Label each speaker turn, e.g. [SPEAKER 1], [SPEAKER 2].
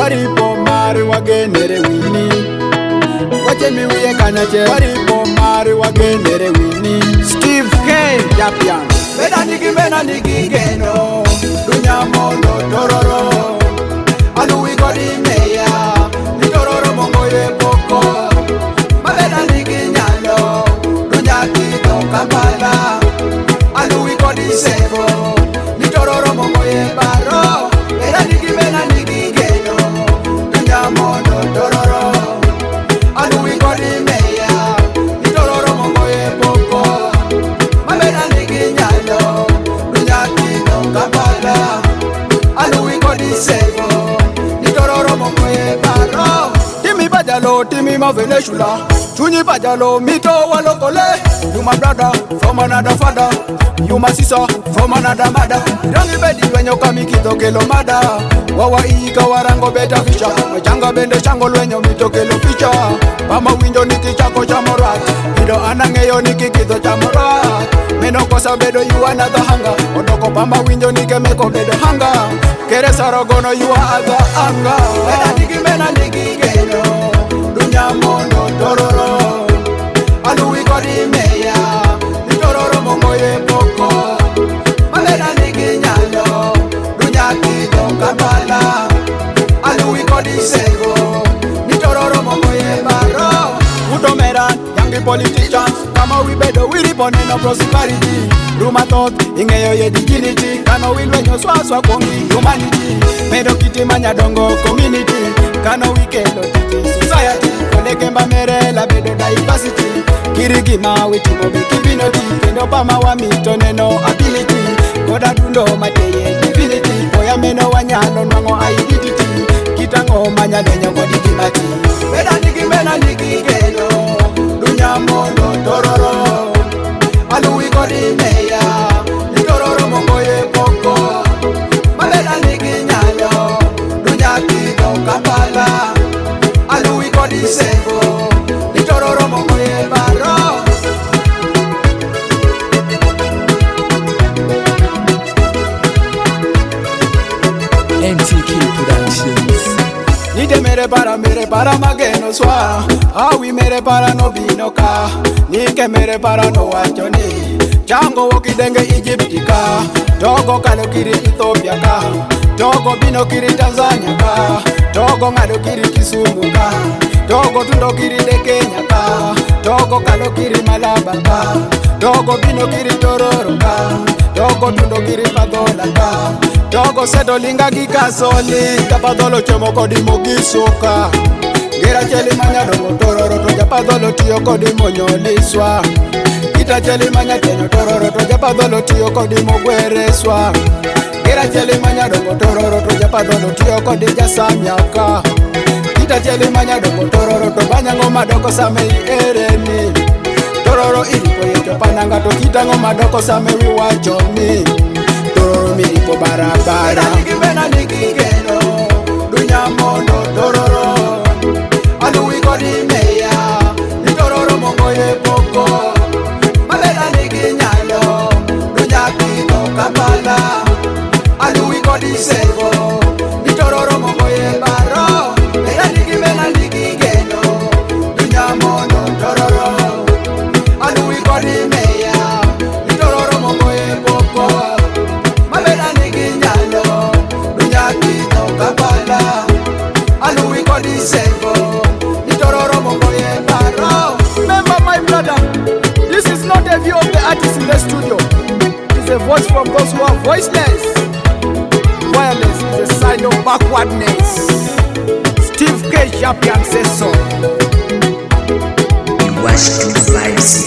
[SPEAKER 1] Waripo mari wagenere wini wache miwiye kanache. Waripo mari wagenere wini. Steve K. Japian. Bena nigi geno dunya mondo tororo aluwi kodi meya ni tororo mongo ye poko. Mabena nigi nyalo dunya kito Kampala aluwi kodi sevo ni tororo mongo ye baro. Bena nigi geno dunya mondo tororo aluwi kodi meya ni tororo mongo ye poko. Mabena nigi nyalo dunya kito Kampala aluwi kodi sevo ni tororo mongo ye baro. Timi bajalo timi maveneshula chunyi bajalo mito walokole. You my brother from another father, you my sister from another mother. Rangi bedi wenyo kami kito kelo mada. Wawa iika warango beta fisha mechanga bende chango lwenyo mito kelo fisha. Pama winjo niki chako chamorat ido anangeyo niki kito chamorat. Meno kosa bedo you another hanga odoko pama winjo nike meko bedo hanga. Kere sarogono you are other hanga. Mena niki geno dunya mondo tororo aluwi kodi meya ni tororo mongo ye poko. Mabena nigi nyalo dunya kito Kampala aluwi kodi sevo ni tororo mongo ye baro. Utomera yangi politicians kama wibedo wiripone no prosperity. Ruma thought ingeyo ye dignity kano wilwenyo swaswa kongi humanity. Medo kiti manyadongo community kano wikelo titi society. Konekemba merela bedo diversity. Kirigima witimo bikibinoti kendo pama wa mito neno ability. Koda dundo mateye divinity oya meno wanyano nwango identity. Kitango manyadenyo kodi kimati. Bena nigi geno dunya mondo tororo aluwi kodi meya ni tororo mongo ye poko. Mabena nigi nyalo dunya kito Kampala aluwi kodi sevo ni tororo mongo ye baro.
[SPEAKER 2] MTK Productions.
[SPEAKER 1] Nide mere para mageno swa. Awi mere para no binoka. Nike mere para no wachoni. Chango wokidenge Egyptika. Togo kalo kiri Ethiopia ka. Togo bino kiri Tanzania ka. Togo ngado kiri Kisumu ka. Togo tundo kiri de Kenya ka. Togo kalo kiri Malaba ka. Togo bino kiri Tororo ka. Togo tundo kiri Padola ka. Togo sedo linga gikasoli kapadolo chomo kodi mogisoka. Gira cheli manya dongo tororo to japadolo tiyo kodi monyoliswa. Kita cheli manya tenyo tororo to japadolo tiyo kodi mogwereswa. Gira cheli manya dongo tororo to japadolo tiyo kodi jasamyaka. Kita cheli manya dongo tororo to banyango madoko samei ereni. Tororo ilipo yeto pananga to kitango madoko samewi wachoni. Tororo milipo barabara. Bena nigi geno dunya mondo tororo aluwi kodi meya ni tororo mongo ye poko. Mabena nigi nyalo dunya kito Kampala aluwi kodi sevo ni tororo mongo ye baro. Bena nigi geno dunya mondo tororo aluwi kodi meya ni tororo mongo ye poko. Mabena nigi nyalo dunya kito Kampala aluwi kodi sevo ni tororo mongo ye baro. Remember my brother, this is not a view of the artist in the studio. It's a voice from those who are voiceless. Violence is a sign of backwardness. Steve K. Japian says so.
[SPEAKER 2] You watch Good Vibes.